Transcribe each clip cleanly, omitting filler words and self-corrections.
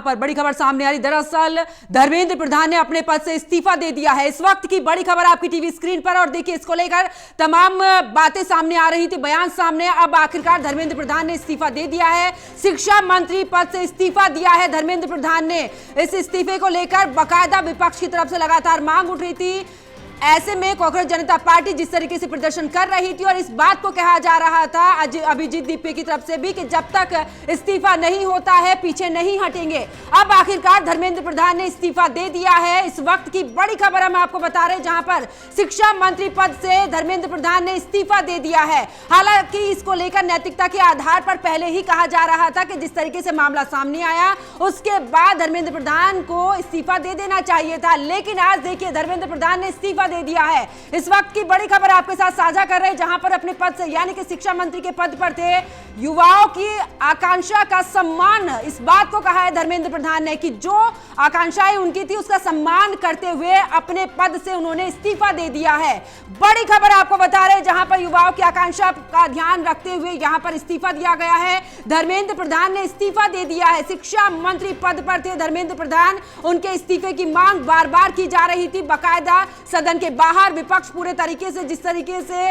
पर बड़ी खबर सामने आ रही। दरअसल धर्मेंद्र प्रधान ने अपने पद से इस्तीफा दे दिया है। इस वक्त की बड़ी खबर आपकी टीवी स्क्रीन पर, और देखिए इसको लेकर तमाम बातें सामने आ रही थी, बयान सामने। अब आखिरकार धर्मेंद्र प्रधान ने इस्तीफा दे दिया है। शिक्षा मंत्री पद से इस्तीफा दिया है धर्मेंद्र प्रधान ने। इस इस्तीफे को लेकर बाकायदा विपक्ष की तरफ से लगातार मांग उठ रही थी। ऐसे में कांग्रेस जनता पार्टी जिस तरीके से प्रदर्शन कर रही थी, और इस बात को कहा जा रहा था अभिजीत दीपे की तरफ से भी कि जब तक इस्तीफा नहीं होता है पीछे नहीं हटेंगे। अब आखिरकार धर्मेंद्र प्रधान ने इस्तीफा दे दिया है। इस वक्त की बड़ी खबर हम आपको बता रहे हैं, जहां पर शिक्षा मंत्री पद से धर्मेंद्र प्रधान ने इस्तीफा दे दिया है। हालांकि इसको लेकर नैतिकता के आधार पर पहले ही कहा जा रहा था कि जिस तरीके से मामला सामने आया उसके बाद धर्मेंद्र प्रधान को इस्तीफा दे देना चाहिए था, लेकिन आज देखिए धर्मेंद्र प्रधान ने इस्तीफा दे दिया है। इस वक्त की बड़ी खबर आपके साथ साझा कर रहे हैं, जहां पर अपने पद से यानी कि शिक्षा मंत्री के पद पर थे। युवाओं की आकांक्षा का सम्मान, इस बात को कहा है धर्मेंद्र प्रधान ने कि जो आकांक्षाएं उनकी थी उसका सम्मान करते हुए अपने पद से उन्होंने इस्तीफा दे दिया है। बड़ी खबर आपको बता रहे हैं, जहां पर युवाओं की आकांक्षा का ध्यान रखते हुए यहां पर इस्तीफा दिया गया है। धर्मेंद्र प्रधान ने इस्तीफा दे दिया है। शिक्षा मंत्री पद पर थे धर्मेंद्र प्रधान, उनके इस्तीफे की मांग बार बार की जा रही थी। बाकायदा सदन के बाहर विपक्ष पूरे तरीके से जिस तरीके से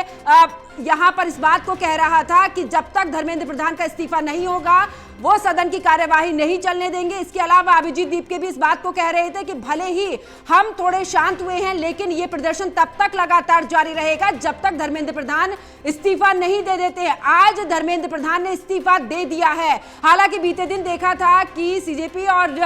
यहां पर इस बात को कह रहा था कि जब तक धर्मेंद्र प्रधान का इस्तीफा नहीं होगा वो सदन की कार्यवाही नहीं चलने देंगे। इसके अलावा अभिजीत दीपके भी इस बात को कह रहे थे कि भले ही हम थोड़े शांत हुए हैं, लेकिन ये प्रदर्शन तब तक लगातार जारी रहेगा जब तक धर्मेंद्र प्रधान इस्तीफा नहीं दे देते हैं। आज धर्मेंद्र प्रधान ने इस्तीफा दे दिया है। हालांकि बीते दिन देखा था कि सीजेपी और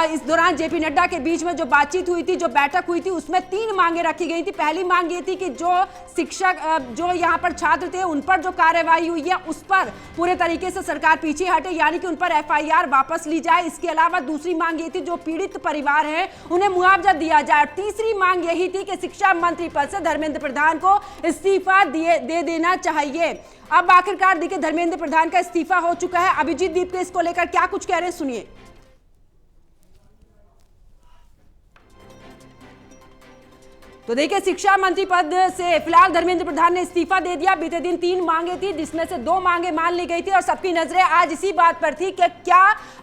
इस दौरान जेपी नड्डा के बीच में जो बातचीत हुई थी, जो बैठक हुई थी, उसमें 3 मांगे रखी गई थी। पहली मांग ये थी कि जो शिक्षक, जो यहाँ पर छात्र थे, उन पर जो कार्यवाही हुई है उस पर पूरे तरीके से सरकार पीछे हटे, यानी कि उन पर एफआईआर वापस ली जाए। इसके अलावा दूसरी मांग ये थी जो पीड़ित परिवार हैं उन्हें मुआवजा दिया जाए। तीसरी मांग यही थी कि शिक्षा मंत्री पद से धर्मेंद्र प्रधान को इस्तीफा दे देना चाहिए। अब आखिरकार देखिए धर्मेंद्र प्रधान का इस्तीफा हो चुका है। अभिजीत दीपके इसको लेकर क्या कुछ कह रहे हैं, सुनिए। तो देखिए शिक्षा मंत्री पद से फिलहाल धर्मेंद्र प्रधान ने इस्तीफा दे दिया। बीते दिन 3 मांगे थी, जिसमें से 2 मांगे मान ली गई थी, और सबकी नजरें आज इसी बात पर थी कि क्या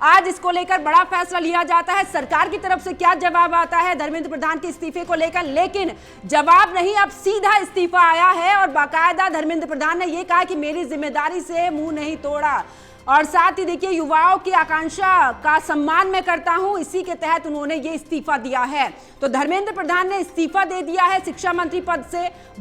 आज इसको लेकर बड़ा फैसला लिया जाता है, सरकार की तरफ से क्या जवाब आता है धर्मेंद्र प्रधान के इस्तीफे को लेकर। लेकिन जवाब नहीं, अब सीधा इस्तीफा आया है, और बाकायदा धर्मेंद्र प्रधान ने यह कहा कि मेरी जिम्मेदारी से मुंह नहीं तोड़ा, और साथ ही देखिए युवाओं की आकांक्षा का सम्मान मैं करता हूं, इसी के तहत उन्होंने ये इस्तीफा दिया है। तो धर्मेंद्र प्रधान ने इस्तीफा दे दिया है शिक्षा मंत्री पद से।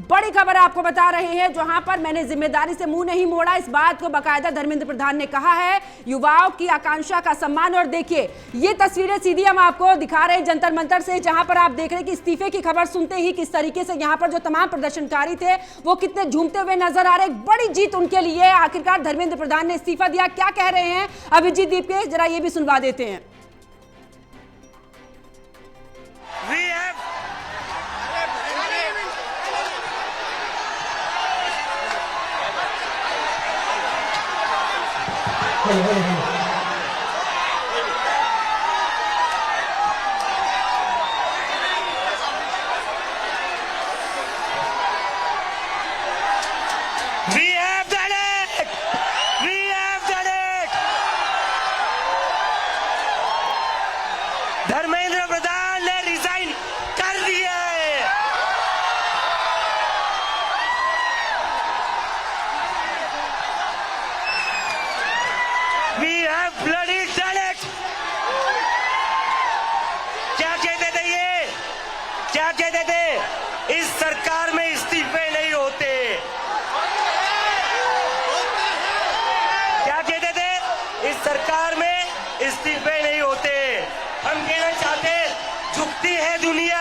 बड़ी खबर आपको बता रहे हैं, जहां पर मैंने जिम्मेदारी से मुंह नहीं मोड़ा, इस बात को बाकायदा धर्मेंद्र प्रधान ने कहा है। युवाओं की आकांक्षा का सम्मान, और देखिए ये तस्वीरें सीधी हम आपको दिखा रहे हैं जंतर मंतर से, जहां पर आप देख रहे हैं कि इस्तीफे की खबर सुनते ही किस तरीके से यहां पर जो तमाम प्रदर्शनकारी थे वो कितने झूमते हुए नजर आ रहे हैं। बड़ी जीत उनके लिए, आखिरकार धर्मेंद्र प्रधान ने इस्तीफा दिया। क्या कह रहे हैं अभिजीत दीपके, जरा ये भी सुनवा देते हैं। धर्मेंद्र प्रधान ने रिजाइन कर दिया है। We have bloody done it. क्या कहते थे ये? क्या कहते थे? इस सरकार में इस्तीफे नहीं होते। क्या कहते थे? इस सरकार में इस्तीफे नहीं होते। हम कहना चाहते, झुकती है दुनिया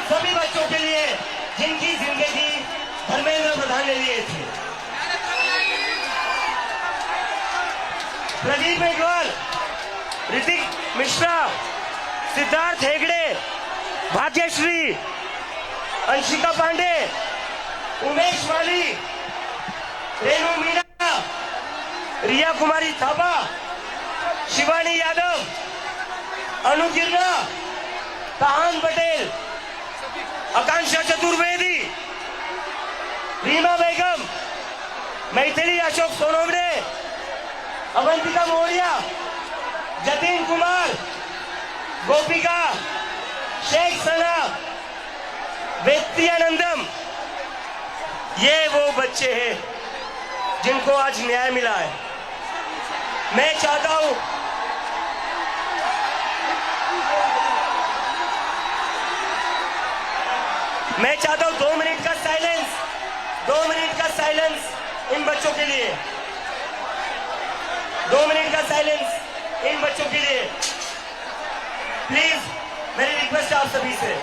सभी बच्चों के लिए जिनकी जिंदगी धर्मेंद्र प्रधान ने लिए थे। प्रदीप मेघवाल, ऋतिक मिश्रा, सिद्धार्थ हेगड़े, भाग्यश्री, अंशिका पांडे, उमेश माली, रेणु मीणा, रिया कुमारी थापा, शिवानी यादव, अनु गिरना, कहान पटेल, आकांक्षा चतुर्वेदी, रीमा बेगम, मैथिली अशोक सोनवणे, अवंतिका मौर्य, जतिन कुमार, गोपिका, शेख सना, वेत्यानंदम, ये वो बच्चे हैं जिनको आज न्याय मिला है। मैं चाहता हूं मैं चाहता हूं 2 मिनट का साइलेंस, 2 मिनट का साइलेंस इन बच्चों के लिए, 2 मिनट का साइलेंस इन बच्चों के लिए। प्लीज मेरी रिक्वेस्ट है आप सभी से।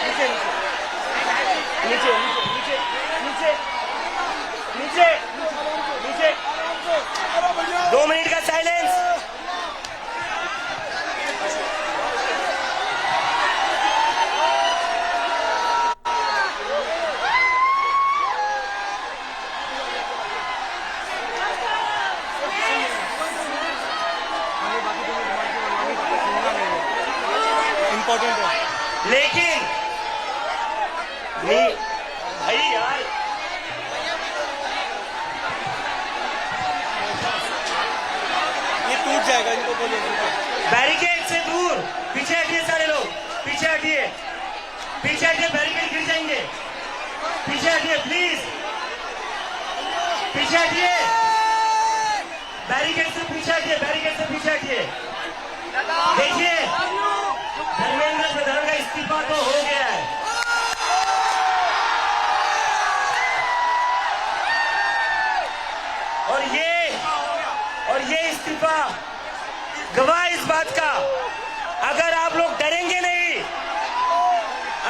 नीचे नीचे नीचे नीचे नीचे 2 मिनट का साइलेंस। इंपॉर्टेंट है लेकिन नहीं भाई यार, ये टूट जाएगा, इनको बोलो। बैरिकेड से दूर पीछे हटिए, सारे लोग पीछे हटिए, पीछे हटिए, बैरिकेड गिर जाएंगे। पीछे हटिए प्लीज, पीछे हटिए, बैरिकेड से पीछे हटिए, बैरिकेड से पीछे हटिए। देखिए धर्मेंद्र प्रधान का इस्तीफा तो हो गया है, और ये इस्तीफा गवाह इस बात का, अगर आप लोग डरेंगे नहीं,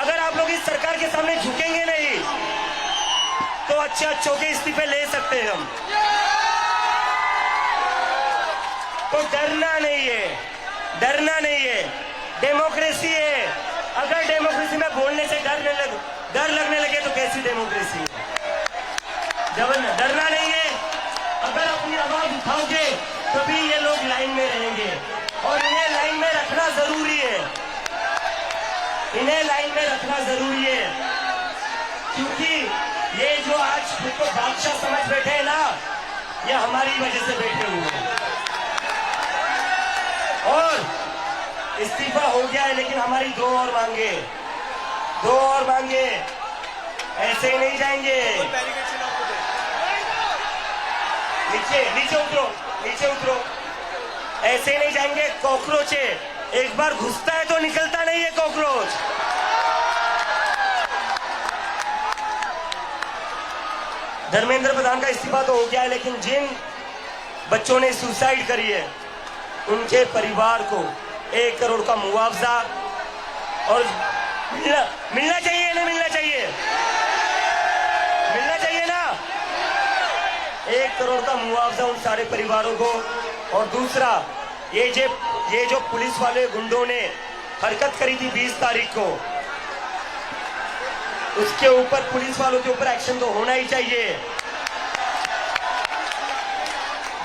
अगर आप लोग इस सरकार के सामने झुकेंगे नहीं, तो अच्छे के इस्तीफे ले सकते हैं हम। तो डरना नहीं है, डरना नहीं है, डेमोक्रेसी है। अगर डेमोक्रेसी में बोलने से डर लगने लगे तो कैसी डेमोक्रेसी है? डरना नहीं है। अगर अपनी आवाज उठाओगे तभी ये लोग लाइन में रहेंगे, और इन्हें लाइन में रखना जरूरी है, इन्हें लाइन में रखना जरूरी है, क्योंकि ये जो आज खुद को बादशाह समझ बैठे हैं ना, ये हमारी वजह से बैठे हुए हैं। और इस्तीफा हो गया है, लेकिन हमारी 2 और मांगे, 2 और मांगे, ऐसे ही नहीं जाएंगे। नीचे नीचे उतरो, नीचे उतरो, ऐसे नहीं जाएंगे। कॉकरोच है, एक बार घुसता है तो निकलता नहीं है कॉकरोच। धर्मेंद्र प्रधान का इस्तीफा तो हो गया है, लेकिन जिन बच्चों ने सुसाइड करी है उनके परिवार को 1 करोड़ का मुआवजा और मिलना चाहिए, ना मिलना चाहिए, मिलना चाहिए ना, 1 करोड़ का मुआवजा उन सारे परिवारों को। और दूसरा, ये जो पुलिस वाले गुंडों ने हरकत करी थी 20 तारीख को, उसके ऊपर पुलिस वालों के ऊपर एक्शन तो होना ही चाहिए।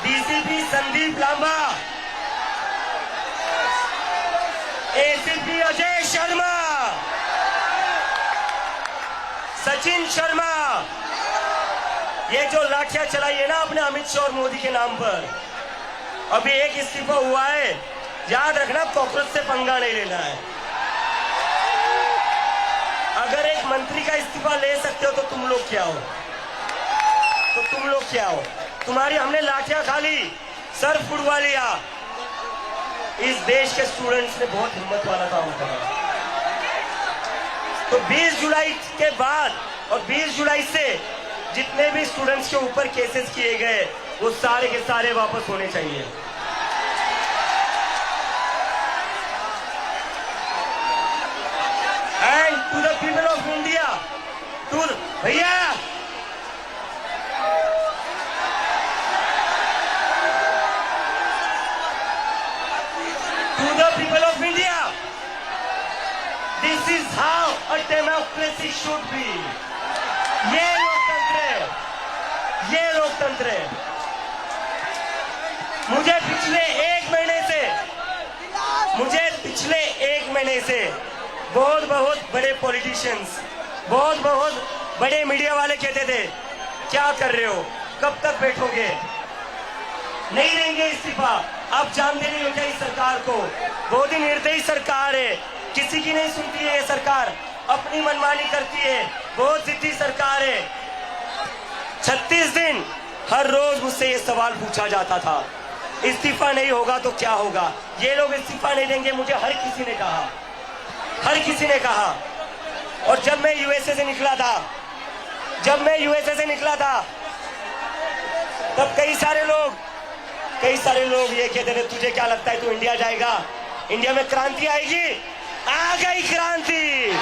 डीसीपी संदीप लांबा, एसीपी अजय शर्मा, सचिन शर्मा, ये जो लाठियां चलाई है ना अपने अमित शाह और मोदी के नाम पर, अभी एक इस्तीफा हुआ है, याद रखना कॉकरोच से पंगा नहीं लेना है। अगर एक मंत्री का इस्तीफा ले सकते हो तो तुम लोग क्या हो, तो तुम लोग क्या हो? तुम्हारी हमने लाठियां खा ली, सर फुड़वा लिया। इस देश के स्टूडेंट्स ने बहुत हिम्मत वाला काम करा। तो 20 जुलाई के बाद और 20 जुलाई से जितने भी स्टूडेंट्स के ऊपर केसेस किए गए वो सारे के सारे वापस होने चाहिए। Democracy should be. ये लोकतंत्र है, ये लोकतंत्र है। मुझे पिछले एक महीने से बहुत बड़े पॉलिटिशियंस, बहुत बड़े मीडिया वाले कहते थे क्या कर रहे हो, कब तक बैठोगे, नहीं देंगे इस्तीफा, आप जानते नहीं हो क्या इस सरकार को, बहुत ही निर्दयी सरकार है, किसी की नहीं सुनती है ये सरकार, अपनी मनमानी करती है, बहुत जिद्दी सरकार है। 36 दिन हर रोज मुझसे ये सवाल पूछा जाता था, इस्तीफा नहीं होगा तो क्या होगा, ये लोग इस्तीफा नहीं देंगे, मुझे हर किसी ने कहा। और जब मैं यूएसए से निकला था तब कई सारे लोग ये कहते थे तुझे क्या लगता है तू इंडिया जाएगा, इंडिया में क्रांति आएगी, आ गई क्रांति।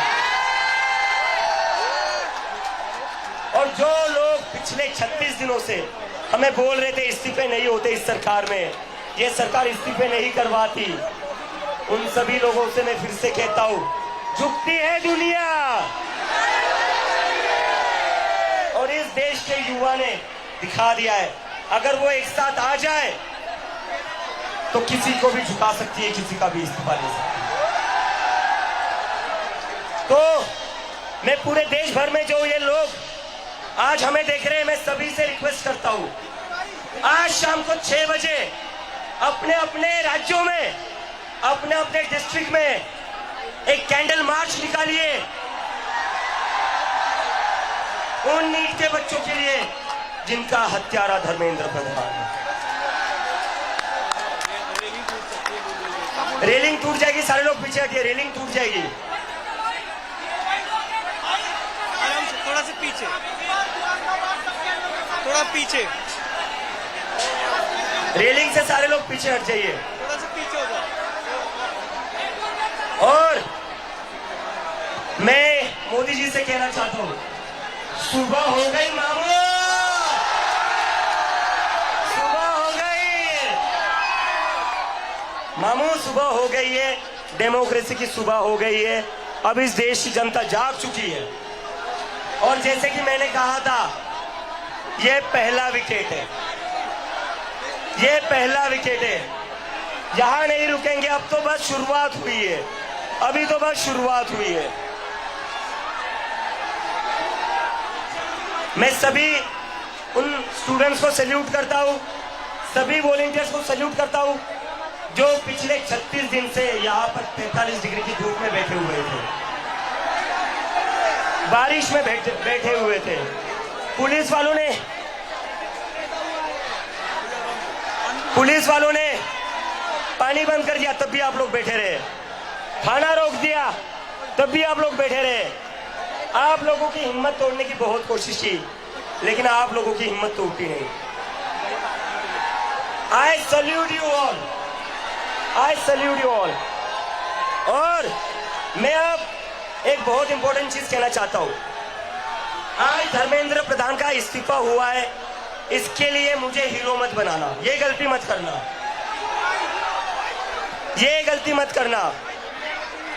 और जो लोग पिछले 36 दिनों से हमें बोल रहे थे इस्तीफे नहीं होते इस सरकार में, ये सरकार इस्तीफे नहीं करवाती, उन सभी लोगों से मैं फिर से कहता हूं, झुकती है दुनिया। और इस देश के युवा ने दिखा दिया है, अगर वो एक साथ आ जाए तो किसी को भी झुका सकती है, किसी का भी इस्तीफा ले सकती है। तो मैं पूरे देश भर में जो ये लोग आज हमें देख रहे हैं, मैं सभी से रिक्वेस्ट करता हूं, आज शाम को 6 बजे अपने अपने राज्यों में, अपने अपने डिस्ट्रिक्ट में एक कैंडल मार्च निकालिए उन नीट के बच्चों के लिए जिनका हत्यारा धर्मेंद्र प्रधान है। रेलिंग टूट जाएगी, सारे लोग पीछे हटिए, रेलिंग टूट जाएगी। थोड़ा सा पीछे, थोड़ा पीछे, रेलिंग से सारे लोग पीछे हट जाइए, थोड़ा सा पीछे हो जाओ। और मैं मोदी जी से कहना चाहता हूं, सुबह हो गई मामू, सुबह हो गई मामू, सुबह हो गई है, डेमोक्रेसी की सुबह हो गई है। अब इस देश की जनता जाग चुकी है। और जैसे कि मैंने कहा था, ये पहला विकेट है, ये पहला विकेट है, यहां नहीं रुकेंगे, अब तो बस शुरुआत हुई है, अभी तो बस शुरुआत हुई है। मैं सभी उन स्टूडेंट्स को सैल्यूट करता हूं, सभी वॉलंटियर्स को सैल्यूट करता हूं जो पिछले 36 दिन से यहां पर 45 डिग्री की धूप में बैठे हुए थे, बारिश में बैठे हुए थे। पुलिस वालों ने पानी बंद कर दिया तब भी आप लोग बैठे रहे, खाना रोक दिया तब भी आप लोग बैठे रहे। आप लोगों की हिम्मत तोड़ने की बहुत कोशिश की, लेकिन आप लोगों की हिम्मत टूटी नहीं। I salute you all, I salute you all. और मैं अब एक बहुत इंपॉर्टेंट चीज कहना चाहता हूं, आज धर्मेंद्र प्रधान का इस्तीफा हुआ है, इसके लिए मुझे हीरो मत बनाना, ये गलती मत करना, ये गलती मत करना।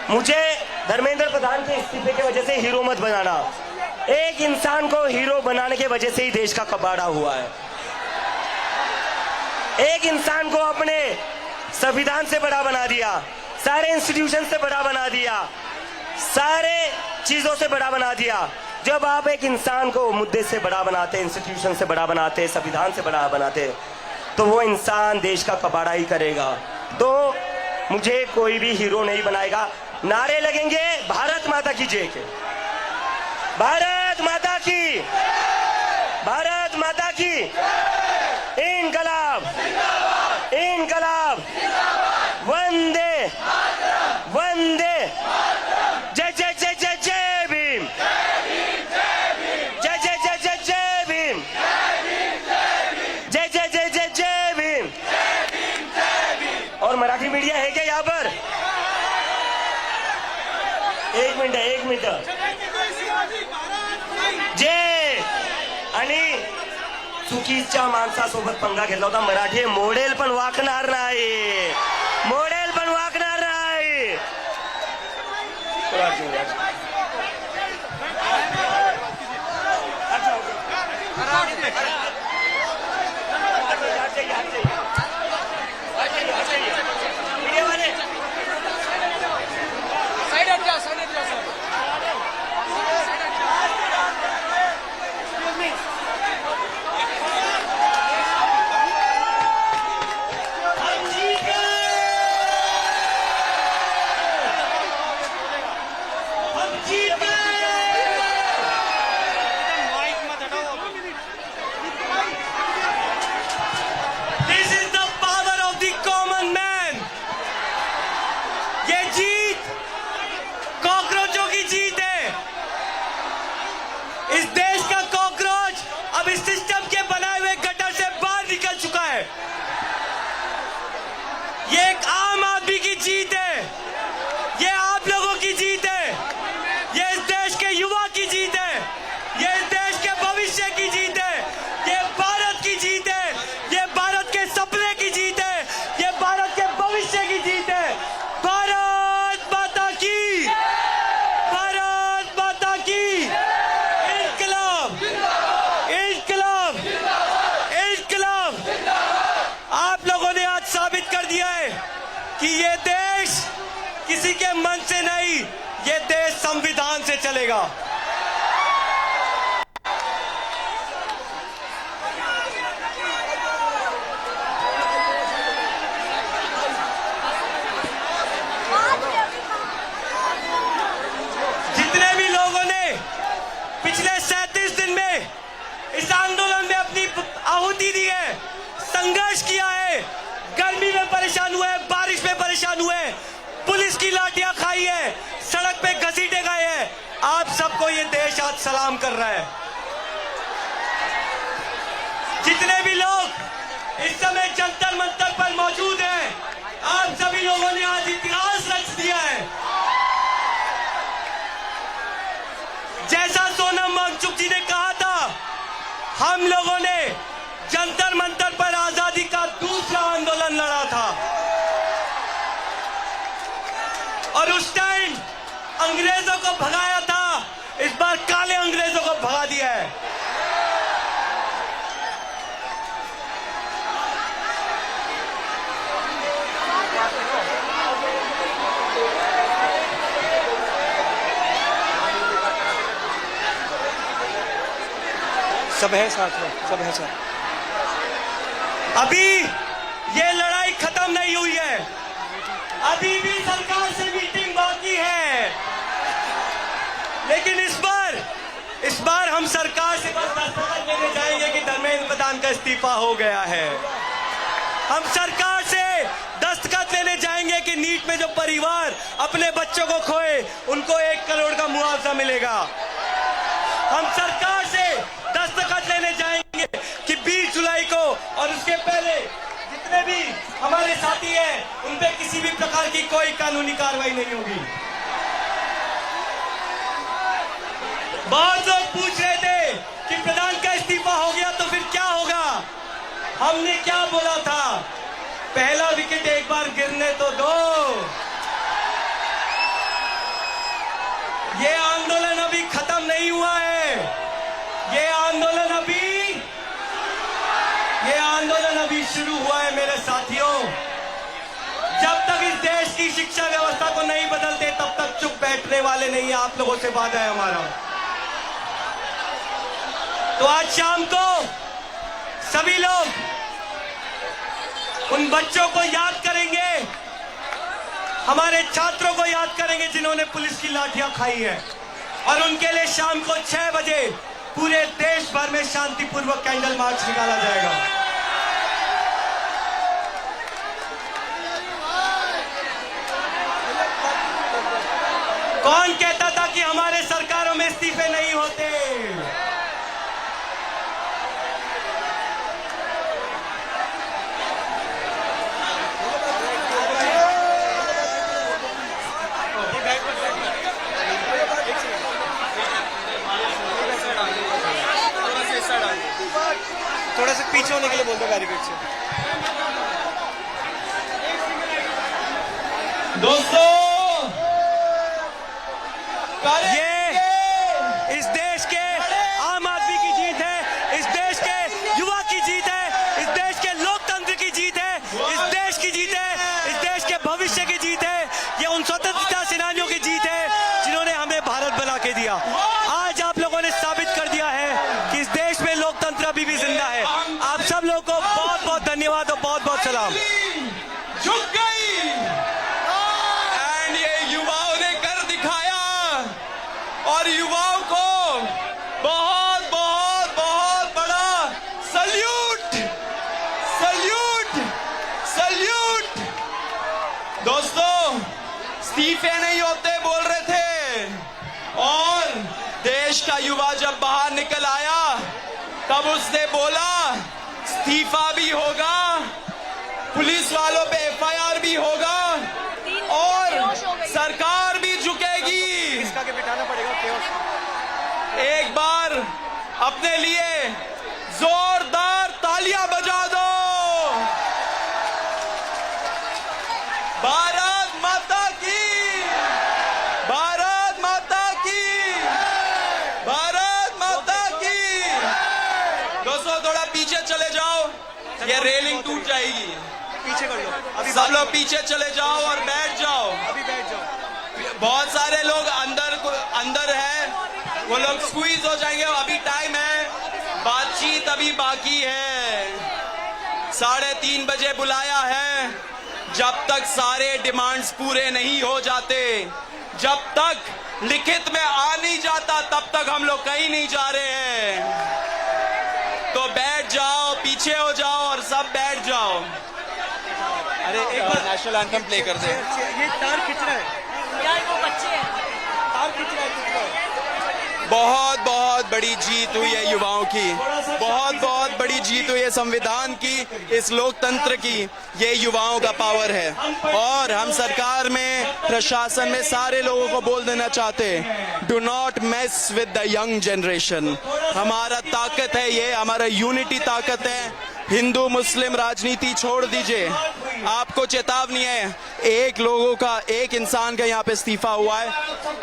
मुझे धर्मेंद्र प्रधान के इस्तीफे की वजह से हीरो मत बनाना। एक इंसान को हीरो बनाने की वजह से ही देश का कबाड़ा हुआ है। एक इंसान को अपने संविधान से बड़ा बना दिया, सारे इंस्टीट्यूशन से बड़ा बना दिया, सारे चीजों से बड़ा बना दिया। जब आप एक इंसान को मुद्दे से बड़ा बनाते, इंस्टीट्यूशन से बड़ा बनाते, संविधान से बड़ा बनाते, तो वो इंसान देश का कबाड़ा ही करेगा। तो मुझे कोई भी हीरो नहीं बनाएगा। नारे लगेंगे भारत माता की जय के, भारत माता की, भारत माता की, इनकलाब, इनकलाब, वंदे वंदे, जय जय जय जय जय भीम, जय जय जय जय जय भीम, जय जय जय जय जय भीम। और मराठी मीडिया है क्या यहाँ पर? एक मिनिट जे आणि चुकीच्या माणसासोबत पंगा घेतला होता, मराठी मॉडेल पण वाकणार नाही, मॉडेल पण वाकणार नाही। मीडिया वाले साइड हट जाओ sir. This is the power of the common man. ये जीत कॉकरोचों की जीत है। इस देश का कॉकरोच अब इस सिस्टम के बनाए हुए गटर से बाहर निकल चुका है। ये एक आम आदमी की जीत है। ये आप लोगों की जीत है। ये इस देश के युवा की जीत है। ये इस देश के भविष्य की जीत है। ये भारत की जीत है। ये भारत के सपने की जीत है। ये भारत के भविष्य की जीत है। भारत माता की, भारत माता की। इनकलाब, इनकलाब, इनकलाब। आप लोगों ने आज साबित कर दिया है कि ये देश किसी के मन से नहीं, ये देश संविधान से चलेगा। जितने भी लोगों ने पिछले 37 दिन में इस आंदोलन में अपनी आहुति दी है, संघर्ष किया है, गर्मी में परेशान हुए, बारिश में परेशान हुए, पुलिस की लाठियां खाई है, सड़क पे घसीटे गए हैं, आप सबको ये देश आज सलाम कर रहा है। जितने भी लोग इस समय जंतर मंतर पर मौजूद हैं, आप सभी लोगों ने आज इतिहास रच दिया है। जैसा सोनम वांगचुक जी ने कहा था, हम लोगों ने जंतर मंतर पर आजादी का दूसरा आंदोलन लड़ा था और उस टाइम अंग्रेजों को भगाया था। इस बार काले अंग्रेजों को भगा दिया है। सब है साथ में, सब है साथ। अभी ये लड़ाई खत्म नहीं हुई है। अभी भी सरकार से मीटिंग बाकी है, लेकिन इस बार हम सरकार से बस दस्तखत लेने जाएंगे कि धर्मेंद्र प्रधान का इस्तीफा हो गया है। हम सरकार से दस्तखत लेने जाएंगे कि नीट में जो परिवार अपने बच्चों को खोए उनको 1 करोड़ का मुआवजा मिलेगा। हम सरकार से दस्तखत लेने जाएंगे कि 20 जुलाई को और उसके पहले जितने भी हमारे साथी हैं उन पे किसी भी प्रकार की कोई कानूनी कार्रवाई नहीं होगी। बहुत लोग पूछ रहे थे कि प्रधान का इस्तीफा हो गया तो फिर क्या होगा। हमने क्या बोला था, पहला विकेट एक बार गिरने तो दो। ये आंदोलन अभी खत्म नहीं हुआ है। ये आंदोलन अभी शुरू हुआ है मेरे साथियों। जब तक इस देश की शिक्षा व्यवस्था को नहीं बदलते तब तक चुप बैठने वाले नहीं है। आप लोगों से वादा है हमारा। तो आज शाम को सभी लोग उन बच्चों को याद करेंगे, हमारे छात्रों को याद करेंगे जिन्होंने पुलिस की लाठियां खाई है, और उनके लिए शाम को 6 बजे पूरे देश भर में शांतिपूर्वक कैंडल मार्च निकाला जाएगा। कौन कहता था कि हमारे सरकारों में इस्तीफे नहीं होते? थोड़ा सा पीछे होने के लिए बोलते बैरिकेड से। दोस्तों, ये इस देश के आम आदमी की जीत है। इस देश के तब उसने बोला इस्तीफा भी होगा, पुलिस वालों पे एफआईआर भी होगा और सरकार भी झुकेगी। इसका के बिठाना पड़ेगा केओस। एक बार अपने लिए जोरदार तालियां बजा दो। भारत माता की, भारत माता की, भारत माता की। दोस्तों थोड़ा पीछे चले जाओ, ये रेलिंग टूट जाएगी। पीछे कर लो अभी, सब लोग पीछे चले जाओ और बैठ जाओ। अभी बैठ जाओ। बहुत सारे लोग अंदर है, वो लोग स्क्वीज हो जाएंगे। अभी टाइम है, बातचीत अभी बाकी है। 3:30 बजे बुलाया है। जब तक सारे डिमांड्स पूरे नहीं हो जाते, जब तक लिखित में आ नहीं जाता, तब तक हम लोग कहीं नहीं जा रहे हैं। तो बैठ जाओ, पीछे हो जाओ और सब बैठ जाओ। अरे एक बार नेशनल एंथम प्ले कर दे। ये तार खींच रहा है यार वो बच्चे हैं। तार खींच रहा है। बहुत बहुत बड़ी जीत हुई है युवाओं की, बहुत बहुत बड़ी जीत हुई है संविधान की, इस लोकतंत्र की। ये युवाओं का पावर है और हम सरकार में, प्रशासन में सारे लोगों को बोल देना चाहते हैं, do not mess with the young generation. हमारा ताकत है ये, हमारा यूनिटी ताकत है। हिंदू मुस्लिम राजनीति छोड़ दीजिए। आपको चेतावनी है, एक इंसान का यहाँ पे इस्तीफा हुआ है।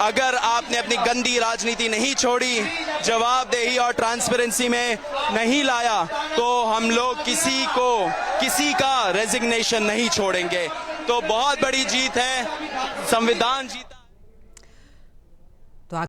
अगर आपने अपनी गंदी राजनीति नहीं छोड़ी, जवाबदेही और ट्रांसपेरेंसी में नहीं लाया, तो हम लोग किसी का रेजिग्नेशन नहीं छोड़ेंगे। तो बहुत बड़ी जीत है, संविधान जीता।